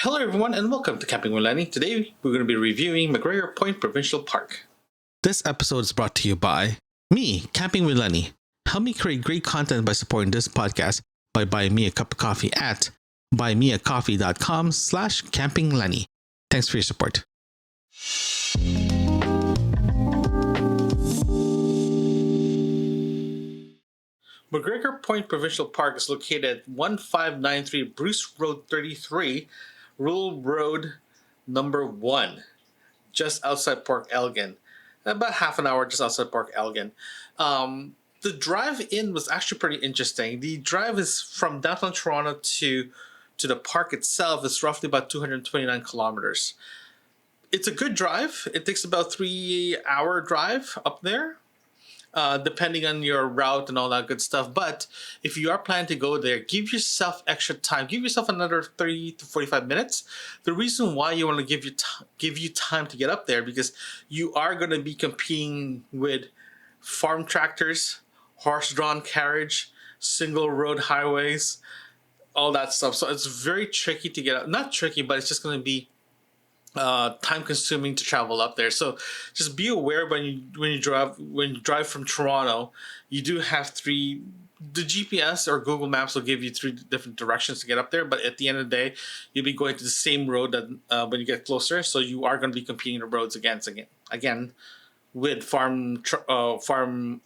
Hello, everyone, and welcome to Camping with Lenny. Today, we're going to be reviewing MacGregor Point Provincial Park. This episode is brought to you by me, Camping with Lenny. Help me create great content by supporting this podcast by buying me a cup of coffee at buymeacoffee.com/campinglenny. Thanks for your support. MacGregor Point Provincial Park is located at 1593 Bruce Road 33, Rural Road number 1, just outside Port Elgin. About half an hour just outside Port Elgin. The drive in was actually pretty interesting. The drive is from downtown Toronto to the park itself is roughly about 229 kilometers. It's a good drive. It takes about 3 hour drive up there, depending on your route and all that good stuff. But if you are planning to go there, give yourself extra time. Give yourself another 30 to 45 minutes. The reason why you want to give you time to get up there because you are going to be competing with farm tractors, horse-drawn carriage, single road highways, all that stuff. So it's very tricky to get up. Not tricky, but it's just going to be time consuming to travel up there. So just be aware when you drive from Toronto, you do have the GPS or Google Maps will give you 3 different directions to get up there, but at the end of the day, you'll be going to the same road that when you get closer. So you are going to be competing the roads again with farm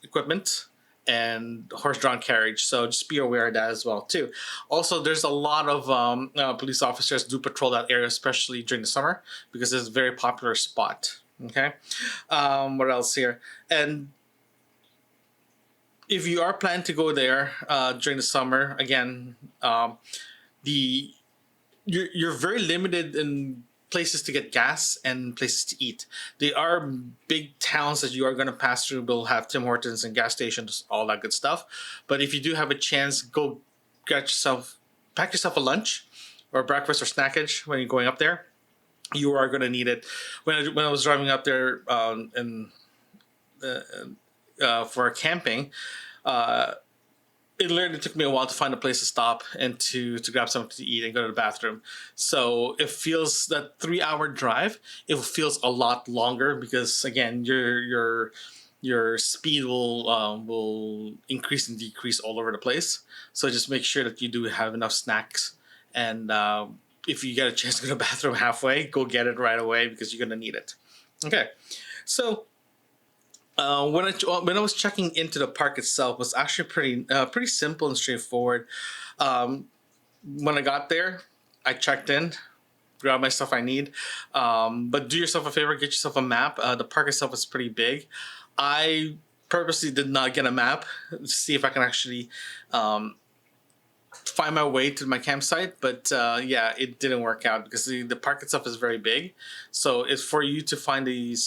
equipment and horse-drawn carriage. So just be aware of that as well too. Also, there's a lot of police officers do patrol that area, especially during the summer, because it's a very popular spot. Okay, what else here? And if you are planning to go there during the summer, again, you're very limited in places to get gas and places to eat. They are big towns that you are going to pass through. They'll have Tim Hortons and gas stations, all that good stuff. But if you do have a chance, go pack yourself a lunch or breakfast or snackage when you're going up there. You are going to need it. When I was driving up there for camping, it literally took me a while to find a place to stop and to grab something to eat and go to the bathroom. So it feels that 3 hour drive, it feels a lot longer because again, your speed will increase and decrease all over the place. So just make sure that you do have enough snacks, and if you get a chance to go to the bathroom halfway, go get it right away because you're gonna need it. Okay, so when I was checking into the park itself, was actually pretty simple and straightforward. When I got there, I checked in, grabbed my stuff I need. But do yourself a favor, get yourself a map. The park itself is pretty big. I purposely did not get a map to see if I can actually find my way to my campsite, but yeah, it didn't work out because the park itself is very big. So it's for you to find the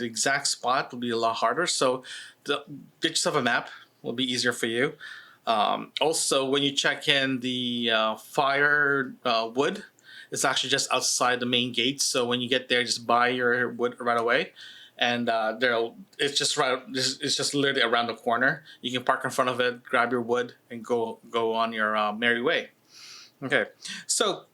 exact spot will be a lot harder. So get yourself a map will be easier for you. Also, when you check in, the fire wood is actually just outside the main gate. So when you get there, just buy your wood right away, and it's just literally around the corner. You can park in front of it, grab your wood, and go on your merry way. Okay, so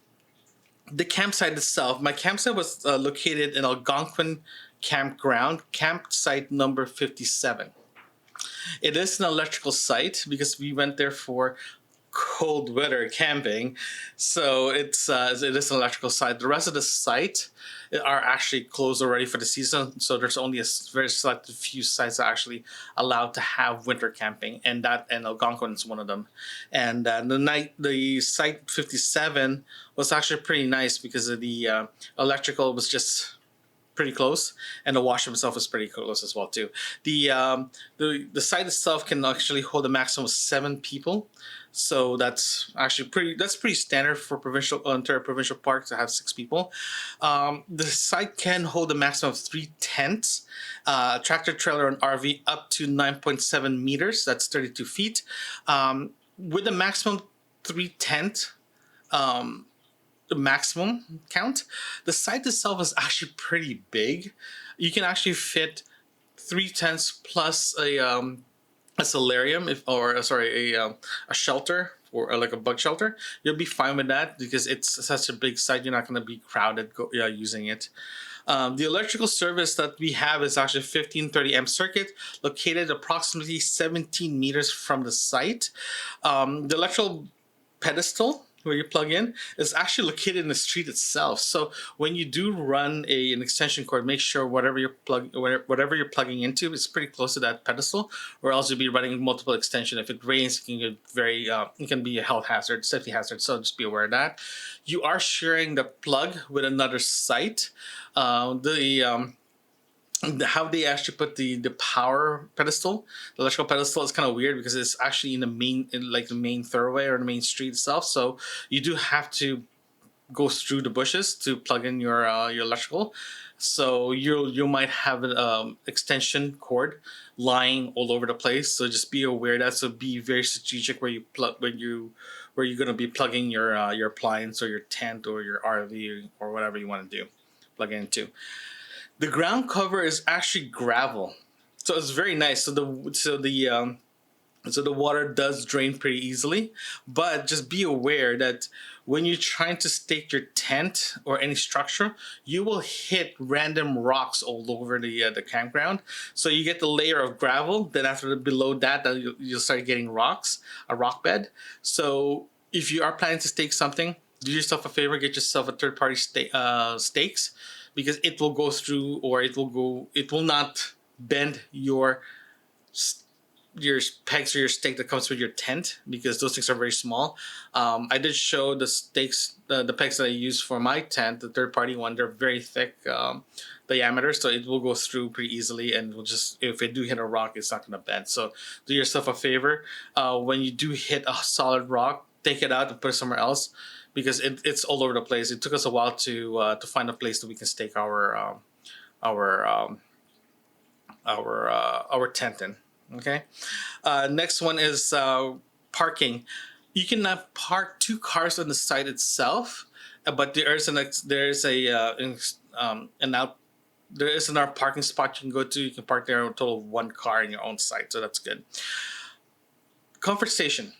the campsite itself. My campsite was located in Algonquin Campground, campsite number 57. It is an electrical site because we went there for cold weather camping, so it is an electrical site. The rest of the site are actually closed already for the season, so there's only a very selected few sites that are actually allowed to have winter camping, and Algonquin is one of them. And the site 57 was actually pretty nice because of the electrical was just pretty close, and the washroom itself is pretty close as well too. The site itself can actually hold a maximum of 7 people, so that's actually pretty standard for provincial parks to have 6 people. The site can hold a maximum of 3 tents, tractor trailer and RV up to 9.7 meters. That's 32 feet, with a maximum 3 tent. The maximum count. The site itself is actually pretty big. You can actually fit 3 tents plus a solarium, a shelter for like a bug shelter, you'll be fine with that because it's such a big site. You're not going to be crowded using it. The electrical service that we have is actually 1530 amp circuit located approximately 17 meters from the site. The electrical pedestal where you plug in is actually located in the street itself. So when you do run an extension cord, make sure whatever you're plugging into is pretty close to that pedestal, or else you'll be running multiple extension. If it rains, it can get it can be a health hazard, safety hazard. So just be aware of that. You are sharing the plug with another site. How they actually put the power pedestal, the electrical pedestal, is kind of weird because it's actually in the main thoroughway or the main street itself. So you do have to go through the bushes to plug in your electrical. So you might have an extension cord lying all over the place. So just be aware of that. So be very strategic where you plug where you're going to be plugging your appliance or your tent or your RV or whatever you want to do, plug into. The ground cover is actually gravel, so it's very nice. So the water does drain pretty easily, but just be aware that when you're trying to stake your tent or any structure, you will hit random rocks all over the campground. So you get the layer of gravel, then below that, you'll start getting rocks, a rock bed. So if you are planning to stake something, do yourself a favor, get yourself a third party stakes, because it will go through, or it will not bend your pegs or your stake that comes with your tent, because those things are very small. I did show the stakes, the pegs that I use for my tent, the third party one. They're very thick diameter, so it will go through pretty easily, and will just, if it do hit a rock, it's not going to bend. So do yourself a favor, when you do hit a solid rock, take it out and put it somewhere else, because it's all over the place. It took us a while to find a place that we can stake our tent in. Okay. Next one is parking. You cannot park two cars on the site itself, but there is another parking spot you can go to. You can park there a total of one car in your own site, so that's good. Comfort station.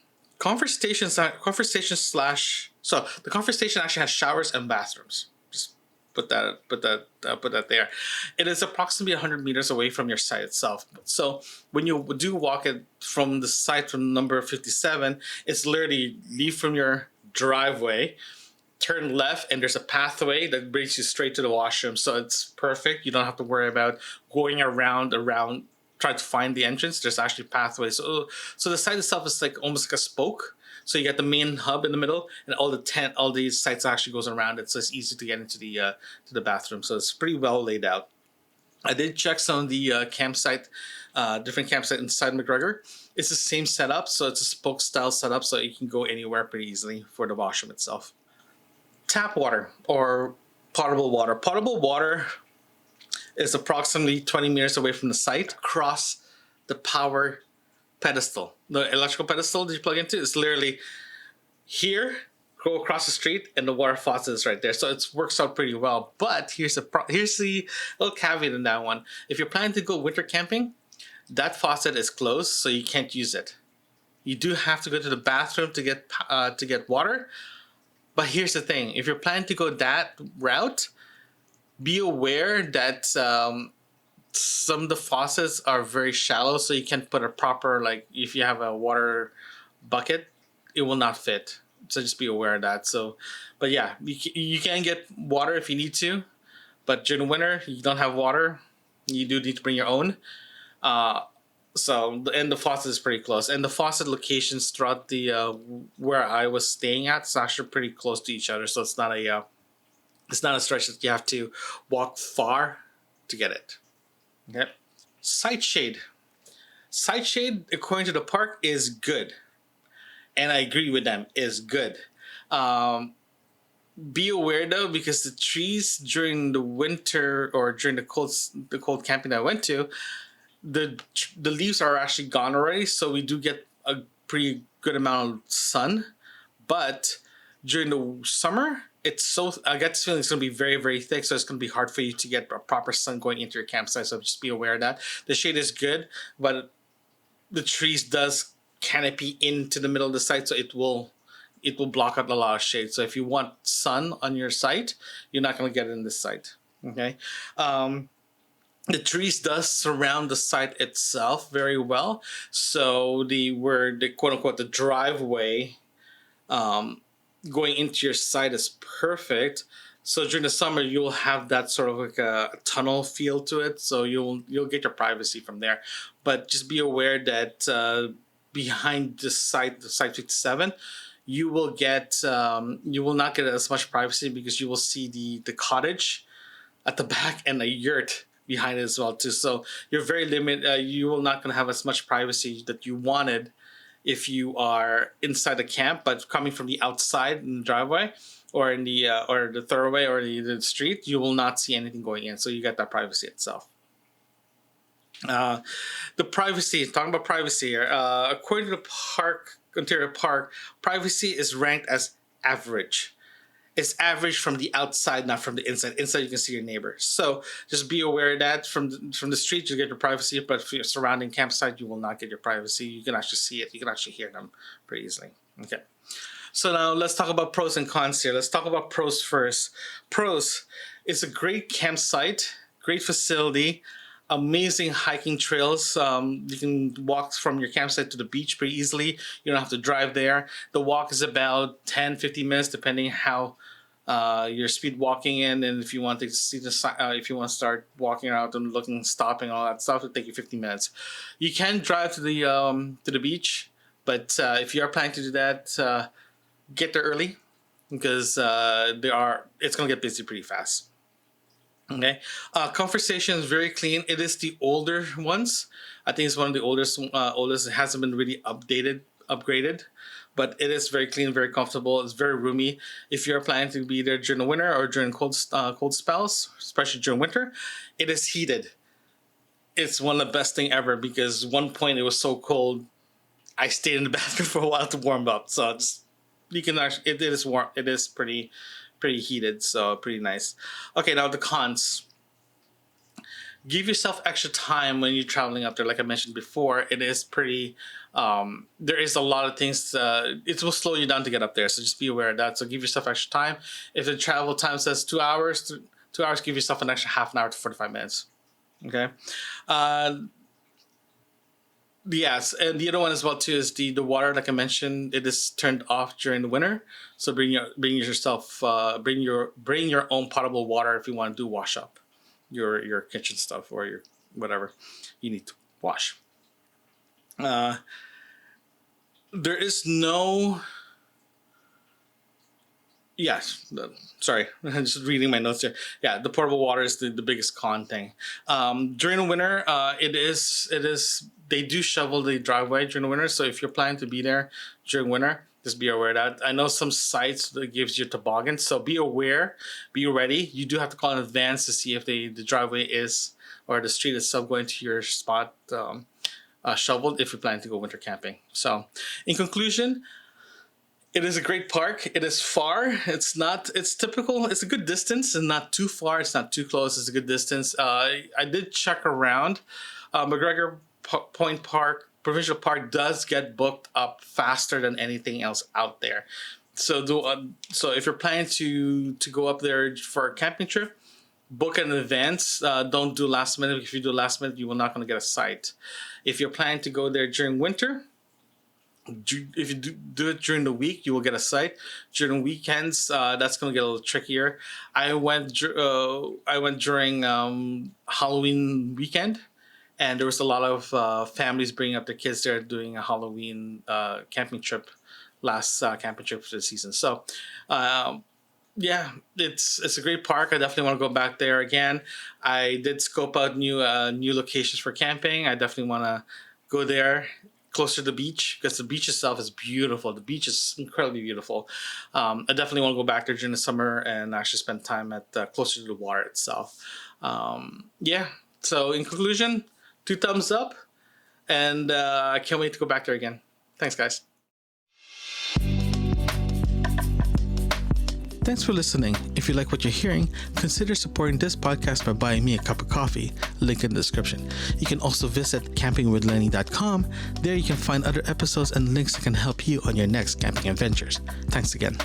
So the comfort station actually has showers and bathrooms. Just put that there. It is approximately 100 meters away from your site itself. So when you do walk it from the site from number 57, it's literally leave from your driveway, turn left, and there's a pathway that brings you straight to the washroom. So it's perfect. You don't have to worry about going around trying to find the entrance. There's actually pathways. So the site itself is like almost like a spoke. So you got the main hub in the middle, and all these sites actually goes around it. So it's easy to get into the bathroom. So it's pretty well laid out. I did check some of the different campsite inside MacGregor. It's the same setup, so it's a spoke style setup, so you can go anywhere pretty easily for the washroom itself. Tap water or potable water. Potable water is approximately 20 meters away from the site, across the power pedestal. The electrical pedestal that you plug into is literally here, go across the street, and the water faucet is right there. So it works out pretty well. But here's the little caveat in that one. If you're planning to go winter camping, that faucet is closed, so you can't use it. You do have to go to the bathroom to get water. But here's the thing: if you're planning to go that route, be aware that some of the faucets are very shallow, so you can't put a proper, like if you have a water bucket, it will not fit. So just be aware of that. So, but yeah, you can get water if you need to, but during the winter you don't have water, you do need to bring your own. And the faucet is pretty close, and the faucet locations throughout the where I was staying at is actually pretty close to each other. So it's not a stretch that you have to walk far to get it. Okay. Site shade, according to the park, is good, and I agree with them, is good. Be aware though, because the trees during the winter or during the cold camping that I went to, the leaves are actually gone already, so we do get a pretty good amount of sun. But during the summer, I get this feeling it's going to be very, very thick, so it's going to be hard for you to get a proper sun going into your campsite. So just be aware of that. The shade is good, but the trees does canopy into the middle of the site, so it will block out a lot of shade. So if you want sun on your site, you're not going to get it in this site. Okay. The trees does surround the site itself very well. So the quote unquote the driveway going into your site is perfect. So during the summer, you'll have that sort of like a tunnel feel to it. So you'll get your privacy from there. But just be aware that behind the site 57, you will not get as much privacy, because you will see the cottage at the back and a yurt behind it as well too. So you're very limited. You will not going to have as much privacy that you wanted if you are inside the camp, but coming from the outside in the driveway or in the or the thoroughway or the street, you will not see anything going in. So you get that privacy itself. The privacy, talking about privacy here, according to the Ontario Park, privacy is ranked as average. It's average from the outside, not from the inside. Inside, you can see your neighbor. So just be aware of that. From the street, you get your privacy, but for your surrounding campsite, you will not get your privacy. You can actually see it. You can actually hear them pretty easily. Okay. So now let's talk about pros and cons here. Let's talk about pros first. Pros, it's a great campsite, great facility, amazing hiking trails. You can walk from your campsite to the beach pretty easily. You don't have to drive there. The walk is about 10-15 minutes, depending how you're speed walking in, and if you want to see if you want to start walking around and looking, stopping, all that stuff, it'll take you 15 minutes. You can drive to the beach, but if you are planning to do that, get there early, because it's gonna get busy pretty fast. Okay, conversation is very clean. It is the older ones. I think it's one of the oldest. It hasn't been really upgraded, but it is very clean, very comfortable. It's very roomy. If you're planning to be there during the winter or during cold spells, especially during winter, it is heated. It's one of the best thing ever, because one point it was so cold, I stayed in the bathroom for a while to warm up. So it is warm. It is pretty heated, so pretty nice. Okay, now the cons. Give yourself extra time when you're traveling up there. Like I mentioned before, it is pretty. There is a lot of things. It will slow you down to get up there, so just be aware of that. So give yourself extra time. If the travel time says 2 hours, give yourself an extra half an hour to 45 minutes. Okay. Yes, and the other one as well too is the water. Like I mentioned, it is turned off during the winter. So bring your own potable water if you want to do wash up your kitchen stuff or your whatever you need to wash. There is no. Yes, sorry, I'm just reading my notes here. Yeah, the portable water is the biggest con thing. During the winter, it is they do shovel the driveway during the winter. So if you're planning to be there during winter, just be aware of that. I know some sites that gives you toboggan, so be aware, be ready. You do have to call in advance to see if the driveway is, or the street itself going to your spot shoveled if you're planning to go winter camping. So in conclusion, it is a great park. It is far. It's typical. It's a good distance and not too far. It's not too close. It's a good distance. I did check around. MacGregor Point Park, Provincial Park does get booked up faster than anything else out there. So if you're planning to go up there for a camping trip, book in advance. Don't do last minute. If you do last minute, you will not going to get a site. If you're planning to go there during winter, if you do it during the week, you will get a site. During weekends, that's going to get a little trickier. I went during Halloween weekend, and there was a lot of families bringing up their kids there doing a Halloween camping trip, last camping trip for the season. So, yeah, it's a great park. I definitely want to go back there again. I did scope out new locations for camping. I definitely want to go there closer to the beach, because the beach itself is beautiful. The beach is incredibly beautiful. I definitely want to go back there during the summer and actually spend time at closer to the water itself. Yeah. So in conclusion, 2 thumbs up, and I can't wait to go back there again. Thanks, guys. Thanks for listening. If you like what you're hearing, consider supporting this podcast by buying me a cup of coffee. Link in the description. You can also visit campingwithlenny.com. There you can find other episodes and links that can help you on your next camping adventures. Thanks again.